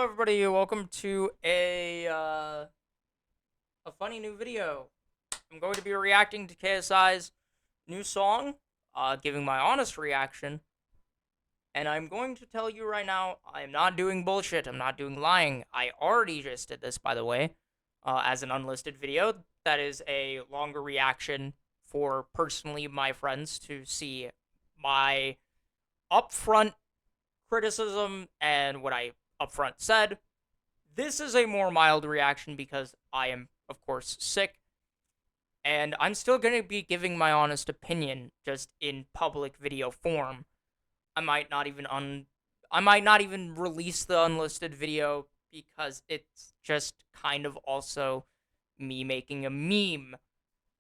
Hello, everybody. Welcome to a funny new video. I'm going to be reacting to KSI's new song, giving my honest reaction. And I'm going to tell you right now, I am not doing bullshit. I'm not doing lying. I already just did this, by the way, as an unlisted video. That is a longer reaction for personally my friends to see my upfront criticism and what I upfront said. This is a more mild reaction because I am, of course, sick, and I'm still going to be giving my honest opinion just in public video form. I might not even release the unlisted video because it's just kind of also me making a meme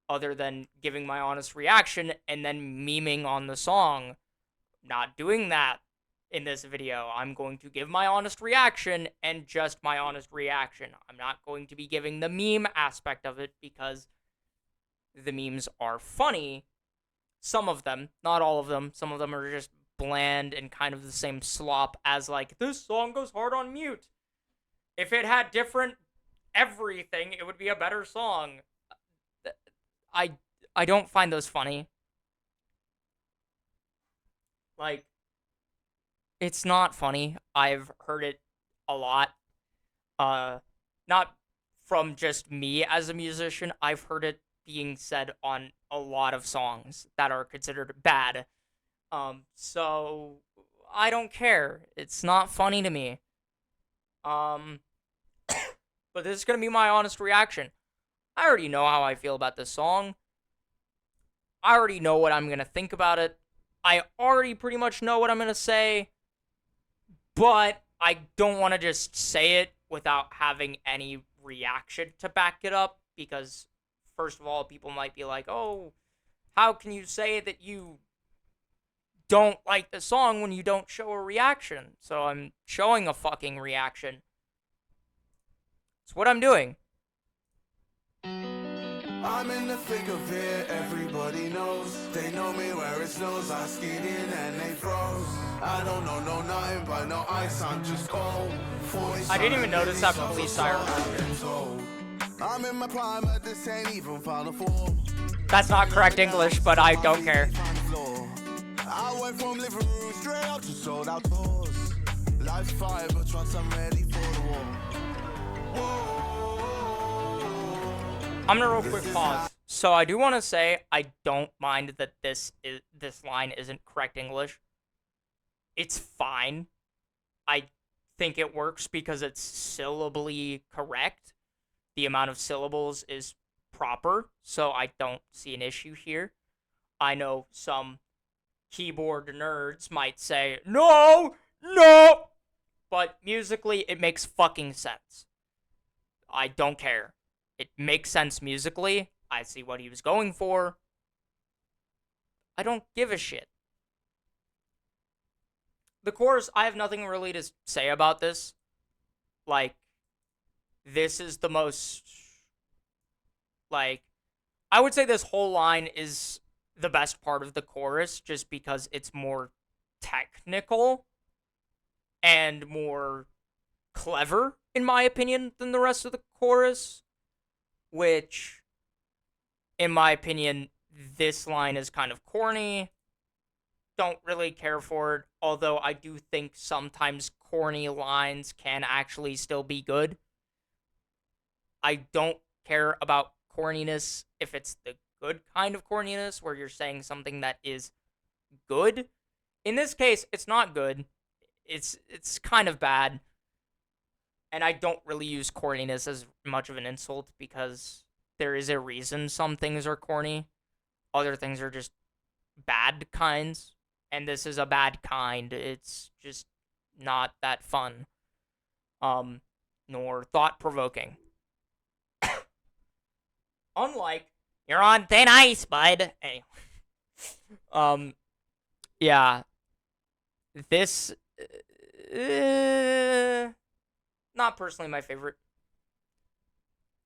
other than giving my honest reaction and then memeing on the song. Not doing that in this video. I'm going to give my honest reaction and just my honest reaction. I'm not going to be giving the meme aspect of it because the memes are funny. Some of them, not all of them. Some of them are just bland and kind of the same slop as, like, this song goes hard on mute. If it had different everything, it would be a better song. I don't find those funny. Like, it's not funny. I've heard it a lot. Not from just me as a musician. I've heard it being said on a lot of songs that are considered bad. So I don't care. It's not funny to me. But this is gonna be my honest reaction. I already know how I feel about this song. I already know what I'm gonna think about it. I already pretty much know what I'm gonna say. But I don't want to just say it without having any reaction to back it up, because first of all, people might be like, oh, how can you say that you don't like the song when you don't show a reaction? So I'm showing a fucking reaction. It's what I'm doing. I'm in the thick of it, everybody knows. They know me where it snows, I skid in and they froze. I don't know nothing but no ice, I'm just cold. I didn't even notice that police siren. I'm in my prime, but this ain't even final form. That's not correct English, but I don't care. I went from living room straight up to sold out tours. Life's fire, but once I'm ready for the war. I'm gonna real quick pause. So I do want to say I don't mind that this line isn't correct English. It's fine. I think it works because it's syllabally correct. The amount of syllables is proper, so I don't see an issue here. I know some keyboard nerds might say, no, but musically it makes fucking sense. I don't care. It makes sense musically. I see what he was going for. I don't give a shit. The chorus, I have nothing really to say about this. Like, this is the most, like, I would say this whole line is the best part of the chorus just because it's more technical and more clever, in my opinion, than the rest of the chorus. Which, in my opinion, this line is kind of corny. Don't really care for it, although I do think sometimes corny lines can actually still be good. I don't care about corniness if it's the good kind of corniness, where you're saying something that is good. In this case, it's not good. It's kind of bad. And I don't really use corniness as much of an insult because there is a reason some things are corny. Other things are just bad kinds. And this is a bad kind. It's just not that fun. Nor thought-provoking. Unlike, you're on thin ice, bud. Anyway. Yeah. This... not personally my favorite.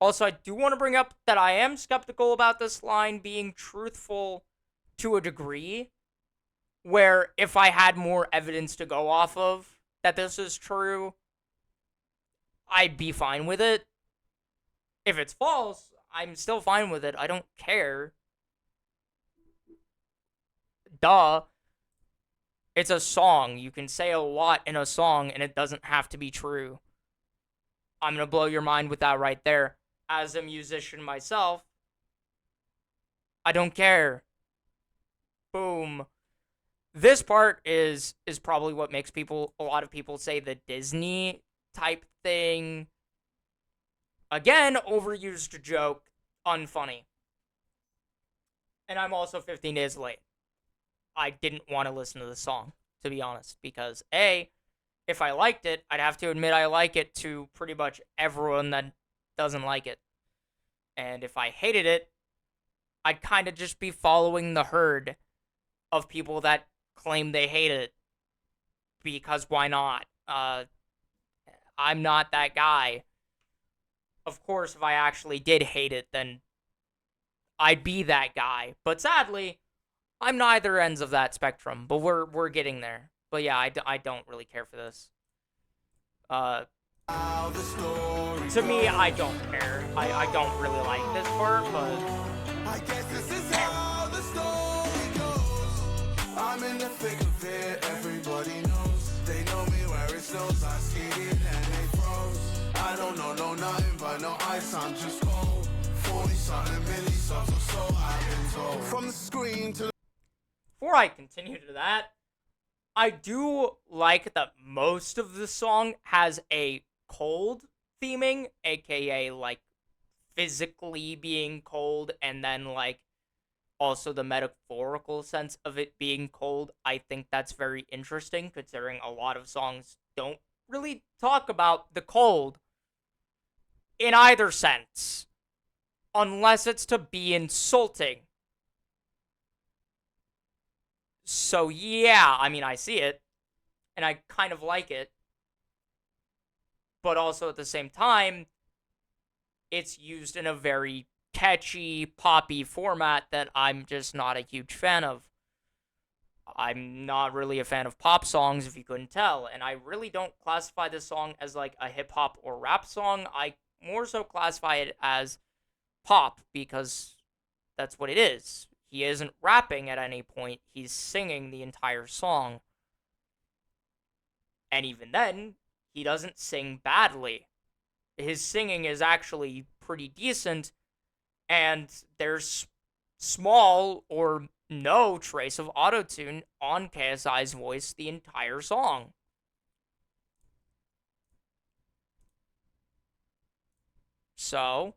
Also, I do want to bring up that I am skeptical about this line being truthful to a degree, where if I had more evidence to go off of that this is true, I'd be fine with it. If it's false, I'm still fine with it. I don't care. Duh. It's a song. You can say a lot in a song, and it doesn't have to be true. I'm gonna blow your mind with that right there. As a musician myself, I don't care. Boom. This part is probably what makes a lot of people say the Disney type thing. Again, overused joke, unfunny. And I'm also 15 days late. I didn't want to listen to the song, to be honest, because A, if I liked it, I'd have to admit I like it to pretty much everyone that doesn't like it. And if I hated it, I'd kind of just be following the herd of people that claim they hate it. Because why not? I'm not that guy. Of course, if I actually did hate it, then I'd be that guy. But sadly, I'm neither ends of that spectrum. But we're getting there. But yeah, I don't really care for this. To me, I don't care. I don't really like this part, but I guess this is how the story goes. I'm in the thick of it, everybody knows. They know me where it snows, I skated and they froze. I don't know nothing but no ice, I'm just cold. 40-something milli subs or so I've been told. From the screen to the... Before I continue to that, I do like that most of the song has a cold theming, aka like physically being cold, and then like also the metaphorical sense of it being cold. I think that's very interesting, considering a lot of songs don't really talk about the cold in either sense, unless it's to be insulting. So yeah, I mean, I see it, and I kind of like it, but also at the same time, it's used in a very catchy, poppy format that I'm just not a huge fan of. I'm not really a fan of pop songs, if you couldn't tell, and I really don't classify this song as like a hip hop or rap song. I more so classify it as pop, because that's what it is. He isn't rapping at any point, he's singing the entire song. And even then, he doesn't sing badly. His singing is actually pretty decent, and there's small or no trace of autotune on KSI's voice the entire song. So,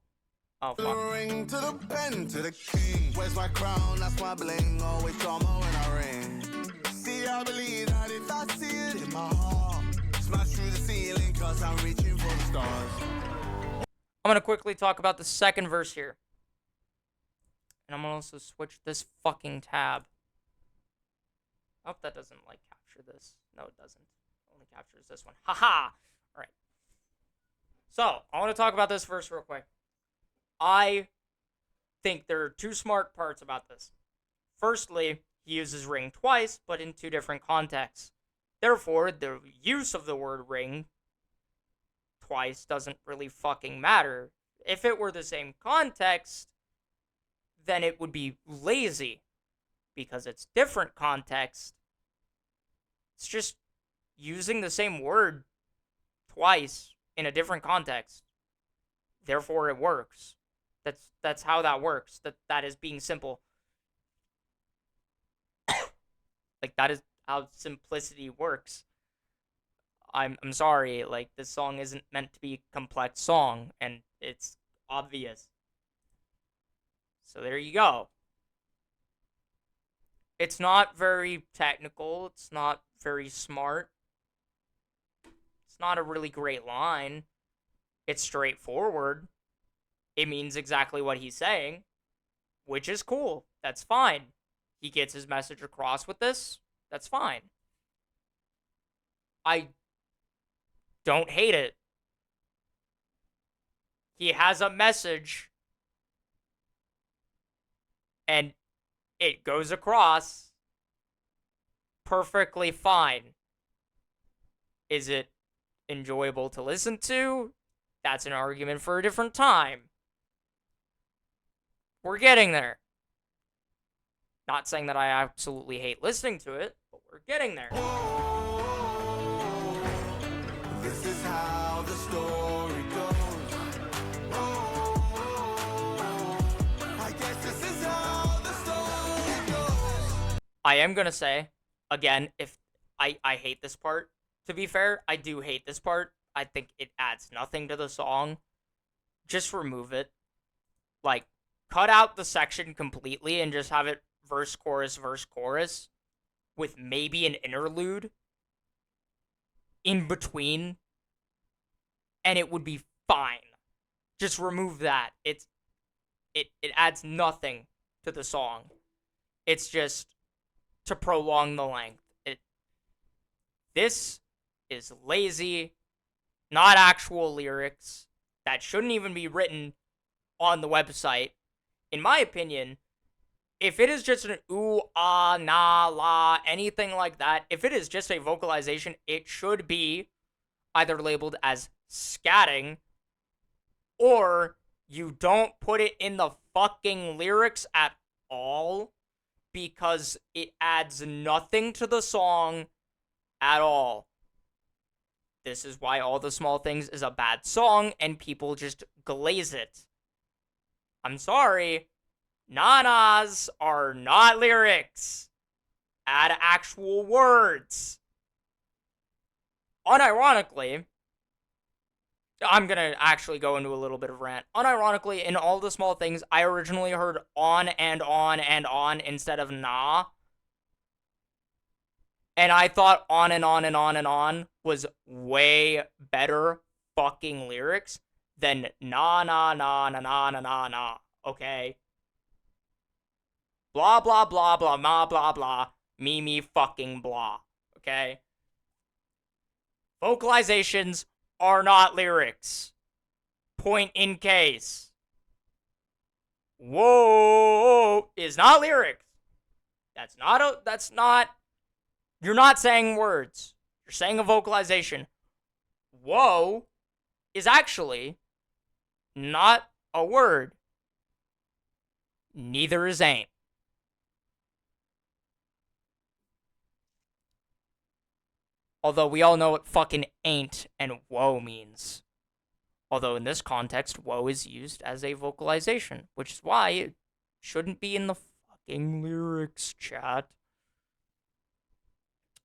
oh The fuck. ring to the pen to the king. Where's my crown? That's my bling. Always drama when I ring. See, I believe that if I see it in my heart, smash through the ceiling, cause I'm reaching for the stars. I'm gonna quickly talk about the second verse here. And I'm gonna also switch this fucking tab. I hope that doesn't, like, capture this. No, it doesn't. It only captures this one. Haha! Alright. So, I want to talk about this verse real quick. I think there are two smart parts about this. Firstly, he uses ring twice, but in two different contexts. Therefore, the use of the word ring twice doesn't really fucking matter. If it were the same context, then it would be lazy, because it's different context. It's just using the same word twice in a different context. Therefore, it works. That's how that works. That is being simple. Like, that is how simplicity works. I'm sorry, like, this song isn't meant to be a complex song, and it's obvious. So there you go. It's not very technical, it's not very smart. It's not a really great line. It's straightforward. It means exactly what he's saying, which is cool. That's fine. He gets his message across with this. That's fine. I don't hate it. He has a message, and it goes across perfectly fine. Is it enjoyable to listen to? that's an argument for a different time. We're getting there. Not saying that I absolutely hate listening to it, but we're getting there. This is how the story goes. I guess this is how the story goes. I am gonna say, again, if I hate this part, to be fair, I do hate this part. I think it adds nothing to the song. Just remove it. Like, cut out the section completely and just have it verse, chorus, with maybe an interlude in between, and it would be fine. Just remove that. It adds nothing to the song. It's just to prolong the length. This is lazy, not actual lyrics that shouldn't even be written on the website. In my opinion, if it is just an ooh, ah, nah, la, anything like that, if it is just a vocalization, it should be either labeled as scatting, or you don't put it in the fucking lyrics at all, because it adds nothing to the song at all. This is why All the Small Things is a bad song, and people just glaze it. I'm sorry. Nanas are not lyrics. Add actual words. Unironically, I'm gonna actually go into a little bit of rant. Unironically, in All the Small Things, I originally heard on and on and on instead of nah. And I thought on and on and on and on was way better fucking lyrics than nah, nah, nah, nah, nah, nah, nah, nah. Okay? Blah, blah, blah, blah, blah, blah, blah. Me, fucking blah. Okay? Vocalizations are not lyrics. Point in case. Whoa is not lyrics. That's not, you're not saying words. You're saying a vocalization. Whoa is actually not a word. Neither is ain't. Although we all know what fucking ain't and whoa means. Although in this context, whoa is used as a vocalization, which is why it shouldn't be in the fucking lyrics, chat.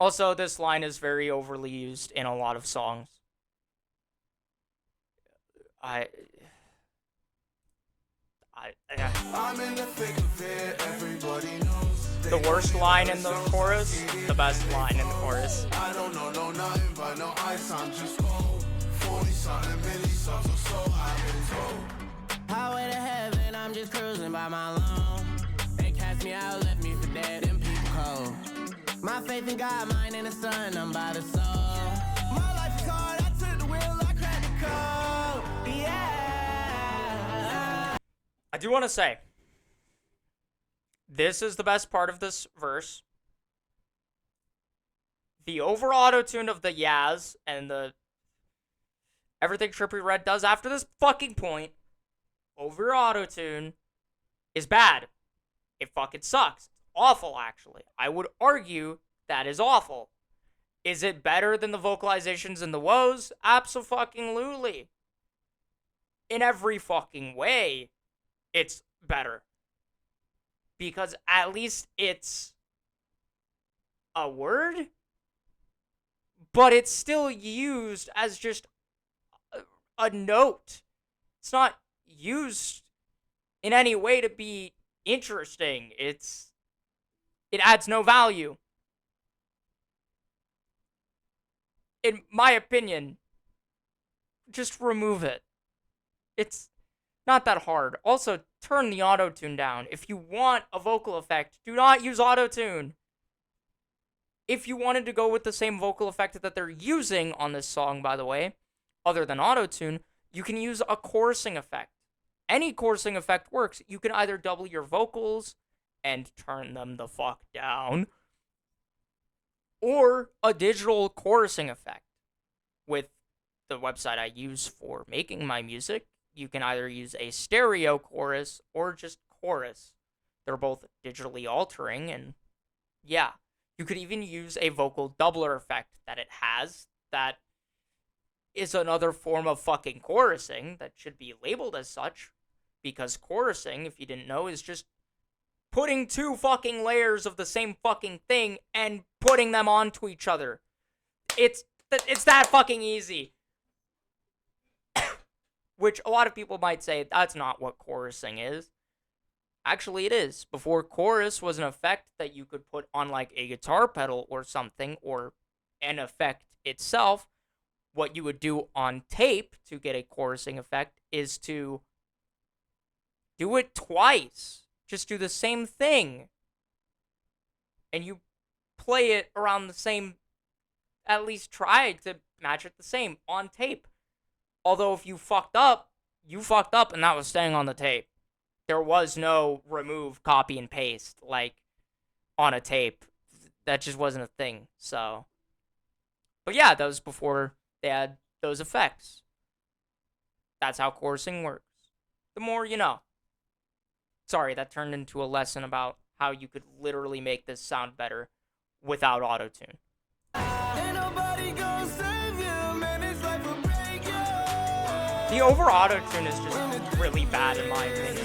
Also, this line is very overly used in a lot of songs. I'm in the thick of it, everybody knows. The worst line in the chorus, the best line in the chorus. I don't know nothing but no ice, I'm just cold. 40-something milli songs or so I've been told. Highway to heaven, I'm just cruising by my lone. They cast me out, left me for dead, them people cold. My faith in God, mine in the sun, I'm by the soul. My life is hard, I took the wheel, I cracked the code. Yeah. I do want to say, this is the best part of this verse. The over auto-tune of the Yaz and the everything Trippie Redd does after this fucking point, over auto-tune, is bad. It fucking sucks. Awful, actually. I would argue that is awful. Is it better than the vocalizations in the woes? Abso-fucking-lutely. In every fucking way, it's better. Because at least it's a word, but it's still used as just a note. It's not used in any way to be interesting. It adds no value. In my opinion, just remove it. It's not that hard. Also, turn the auto-tune down. If you want a vocal effect, do not use auto-tune. If you wanted to go with the same vocal effect that they're using on this song, by the way, other than auto-tune, you can use a chorusing effect. Any chorusing effect works. You can either double your vocals and turn them the fuck down, or a digital chorusing effect with the website I use for making my music, you can either use a stereo chorus or just chorus. They're both digitally altering, and yeah, you could even use a vocal doubler effect that it has that is another form of fucking chorusing that should be labeled as such, because chorusing, if you didn't know, is just putting two fucking layers of the same fucking thing and putting them onto each other. It's that fucking easy. Which a lot of people might say that's not what chorusing is. Actually, it is. Before, chorus was an effect that you could put on like a guitar pedal or something, or an effect itself. What you would do on tape to get a chorusing effect is to do it twice. Just do the same thing. And you play it around the same, at least try to match it the same on tape. Although if you fucked up and that was staying on the tape. There was no remove, copy, and paste, like, on a tape. That just wasn't a thing, so. But yeah, that was before they had those effects. That's how chorusing works. The more you know. Sorry, that turned into a lesson about how you could literally make this sound better without autotune. The over autotune is just really bad in my opinion.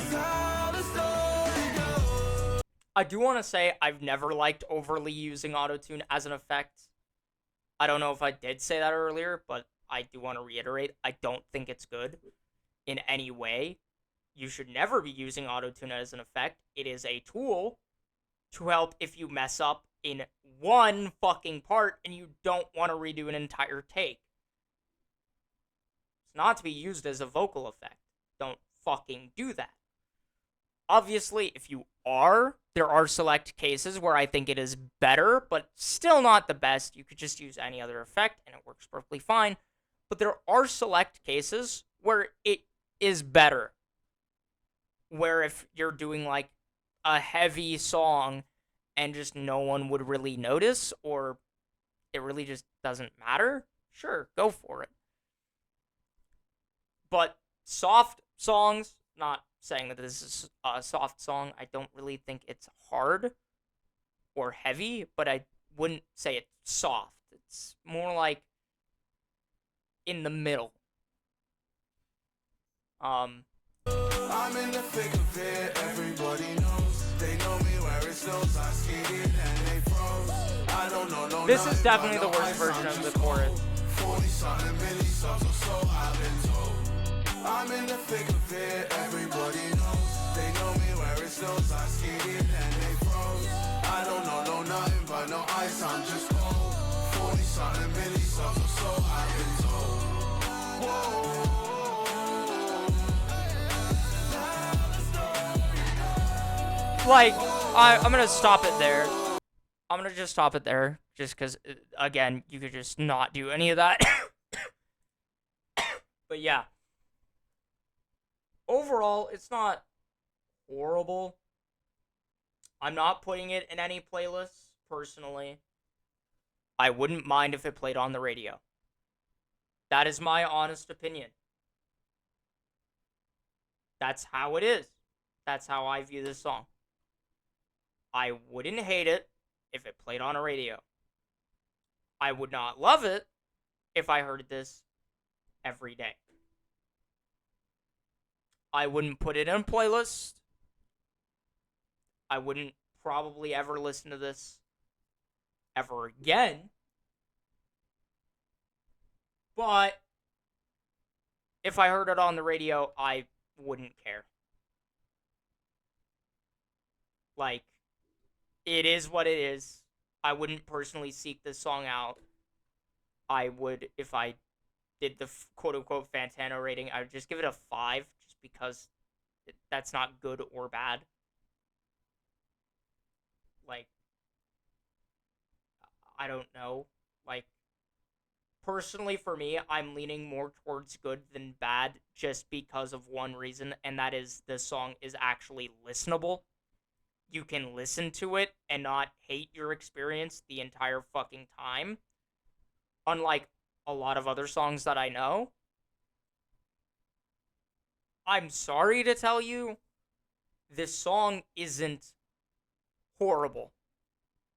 I do want to say I've never liked overly using autotune as an effect. I don't know if I did say that earlier, but I do want to reiterate, I don't think it's good in any way. You should never be using autotune as an effect. It is a tool to help if you mess up in one fucking part and you don't want to redo an entire take. It's not to be used as a vocal effect. Don't fucking do that. Obviously, if you are, there are select cases where I think it is better, but still not the best. You could just use any other effect and it works perfectly fine. But there are select cases where it is better. Where if you're doing like a heavy song and just no one would really notice, or it really just doesn't matter, sure, go for it. But soft songs, not saying that this is a soft song, I don't really think it's hard or heavy, but I wouldn't say it's soft. It's more like in the middle. I'm in the thick of it, everybody knows. They know me where it snows, I skated and they froze. I don't know, no. This is definitely the worst version of the chorus. 40-something milli songs or so I've been told. I'm in the thick of it, everybody knows. They know me where it snows, I skated and they froze. I don't know, no nothing but no ice, I'm just cold. 40-something milli songs or so I've been told. Whoa. Like, I'm gonna stop it there. I'm gonna just stop it there. Just because, again, you could just not do any of that. But yeah. Overall, it's not horrible. I'm not putting it in any playlists, personally. I wouldn't mind if it played on the radio. That is my honest opinion. That's how it is. That's how I view this song. I wouldn't hate it if it played on a radio. I would not love it if I heard this every day. I wouldn't put it in a playlist. I wouldn't probably ever listen to this ever again. But if I heard it on the radio, I wouldn't care. Like, it is what it is. I wouldn't personally seek this song out. I would, if I did the quote-unquote Fantano rating, I would just give it a 5, just because that's not good or bad. Like, I don't know. Like, personally for me, I'm leaning more towards good than bad just because of one reason, and that is this song is actually listenable. You can listen to it and not hate your experience the entire fucking time. Unlike a lot of other songs that I know. I'm sorry to tell you, this song isn't horrible.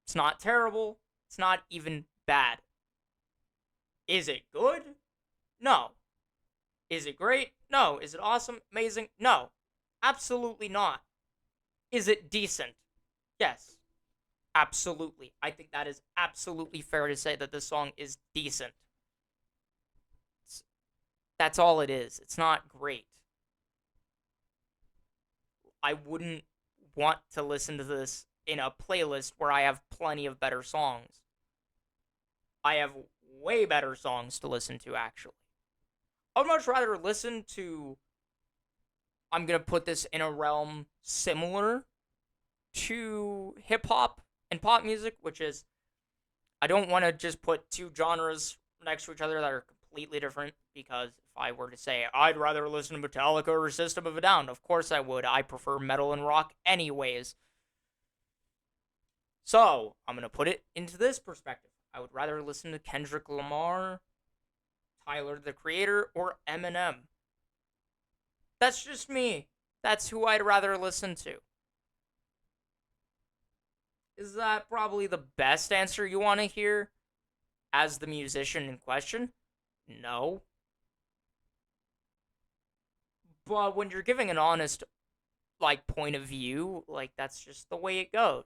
It's not terrible. It's not even bad. Is it good? No. Is it great? No. Is it awesome? Amazing? No. Absolutely not. Is it decent? Yes. Absolutely. I think that is absolutely fair to say that this song is decent. That's all it is. It's not great. I wouldn't want to listen to this in a playlist where I have plenty of better songs. I have way better songs to listen to, actually. I would much rather listen to. I'm going to put this in a realm similar to hip hop and pop music, which is. I don't want to just put two genres next to each other that are completely different, because if I were to say I'd rather listen to Metallica or System of a Down, of course I would. I prefer metal and rock anyways. So, I'm going to put it into this perspective. I would rather listen to Kendrick Lamar, Tyler the Creator, or Eminem. That's just me. That's who I'd rather listen to. Is that probably the best answer you want to hear as the musician in question? No. But when you're giving an honest, point of view, that's just the way it goes.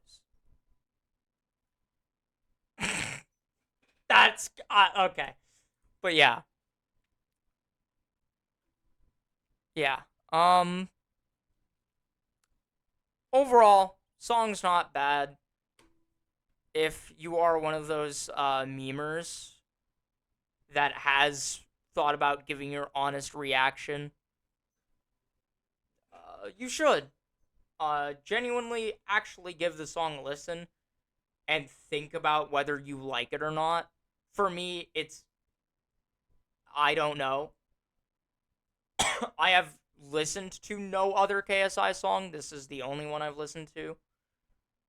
That's, okay. But yeah. Yeah. Overall, song's not bad. If you are one of those memers that has thought about giving your honest reaction, you should genuinely actually give the song a listen and think about whether you like it or not. For me, I don't know. I have listened to no other KSI song. This is the only one I've listened to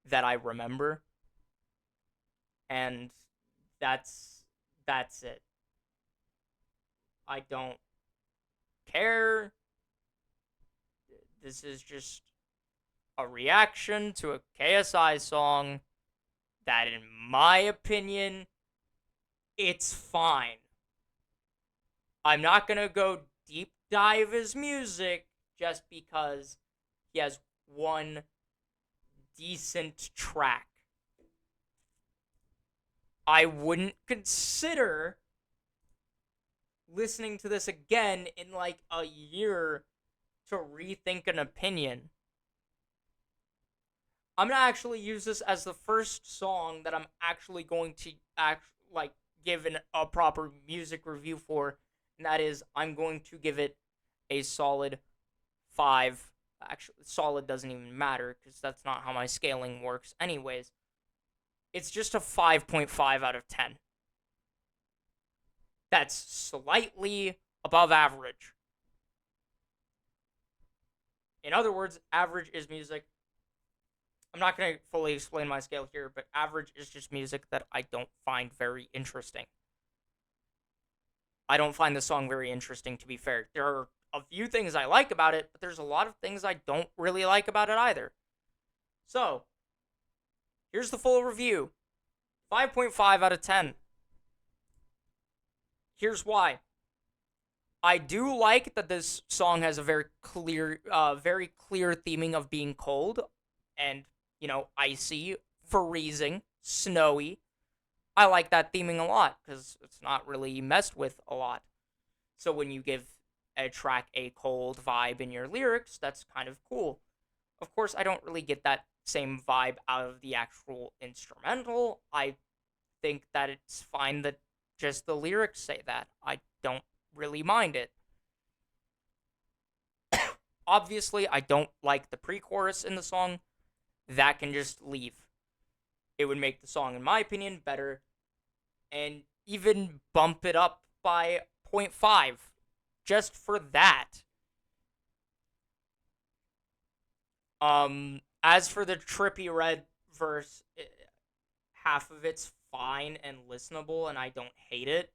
that I remember. And that's it. I don't care. This is just a reaction to a KSI song that, in my opinion, it's fine. I'm not gonna go deep dive his music just because he has one decent track. I wouldn't consider listening to this again in a year to rethink an opinion. I'm gonna actually use this as the first song that I'm actually going to give a proper music review for, and that is I'm going to give it a solid 5. Actually, solid doesn't even matter because that's not how my scaling works anyways. It's just a 5.5 out of 10. That's slightly above average. In other words, average is music. I'm not going to fully explain my scale here, but average is just music that I don't find very interesting. I don't find the song very interesting, to be fair. There are a few things I like about it, but there's a lot of things I don't really like about it either. So, here's the full review. 5.5 out of 10. Here's why. I do like that this song has a very clear theming of being cold and, icy, freezing, snowy. I like that theming a lot because it's not really messed with a lot. So when you give a track a cold vibe in your lyrics, that's kind of cool. Of course, I don't really get that same vibe out of the actual instrumental. I think that it's fine that just the lyrics say that. I don't really mind it. Obviously, I don't like the pre-chorus in the song. That can just leave. It would make the song, in my opinion, better and even bump it up by 0.5 just for that. As for the Trippie Redd verse, half of it's fine and listenable, and I don't hate it.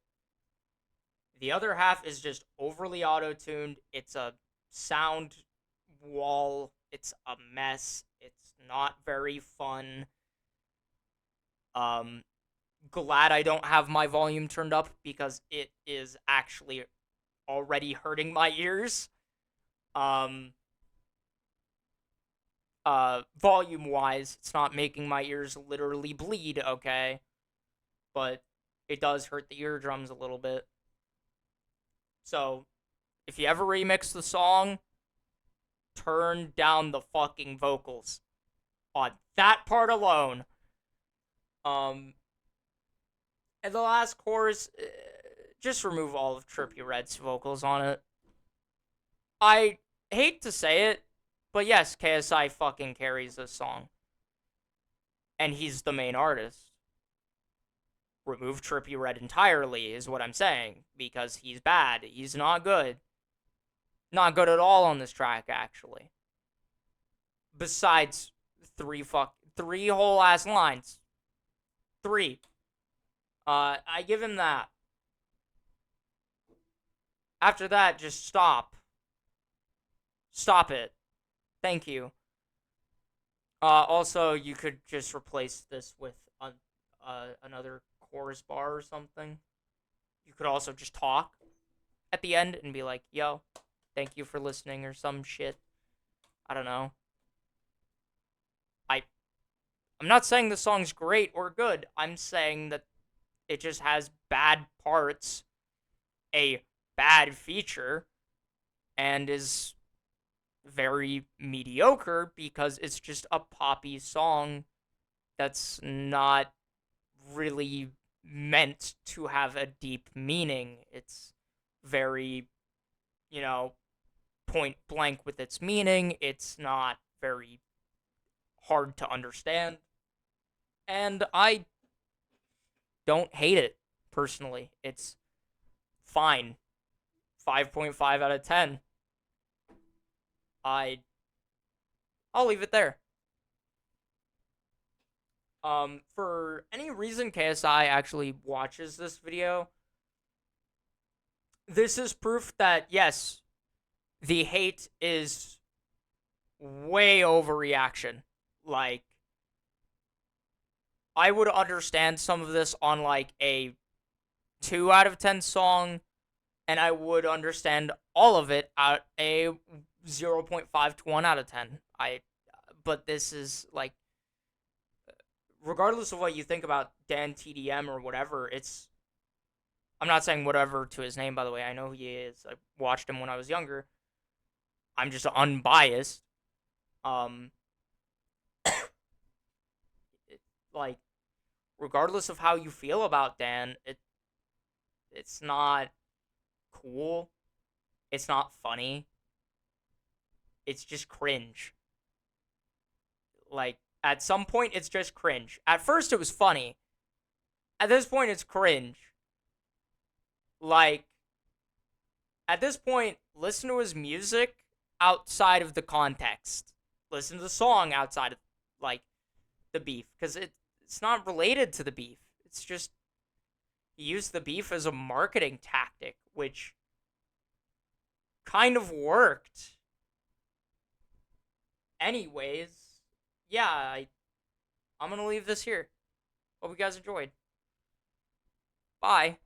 The other half is just overly auto-tuned. It's a sound wall. It's a mess. It's not very fun. Um, Glad I don't have my volume turned up because it is actually already hurting my ears. Volume wise, it's not making my ears literally bleed, okay? But it does hurt the eardrums a little bit. So, if you ever remix the song, turn down the fucking vocals on that part alone. And the last chorus, just remove all of Trippie Redd's vocals on it. I hate to say it, but yes, KSI fucking carries this song. And he's the main artist. Remove Trippie Redd entirely is what I'm saying, because he's bad. He's not good. Not good at all on this track, actually. Besides three whole ass lines. 3. I give him that. After that, just stop. Stop it. Thank you. Also, you could just replace this with another chorus bar or something. You could also just talk at the end and be like, yo, thank you for listening or some shit. I don't know. I'm not saying the song's great or good. I'm saying that it just has bad parts, a bad feature, and is very mediocre because it's just a poppy song that's not really meant to have a deep meaning. It's very, point blank with its meaning. It's not very hard to understand. And I don't hate it, personally. It's fine. 5.5 out of 10. I'll leave it there. For any reason KSI actually watches this video, this is proof that, yes, the hate is way overreaction. Like, I would understand some of this on, like, a 2 out of 10 song, and I would understand all of it at a 0.5 to 1 out of 10. But this is, like, regardless of what you think about Dan TDM or whatever, I'm not saying whatever to his name, by the way. I know who he is. I watched him when I was younger. I'm just unbiased. Like, regardless of how you feel about Dan, it's not cool. It's not funny. It's just cringe. Like, at some point, it's just cringe. At first, it was funny. At this point, it's cringe. Like, at this point, listen to his music outside of the context. Listen to the song outside of, like, the beef. Because it's not related to the beef. It's just, he used the beef as a marketing tactic, which kind of worked. Anyways, yeah, I'm gonna leave this here. Hope you guys enjoyed. Bye.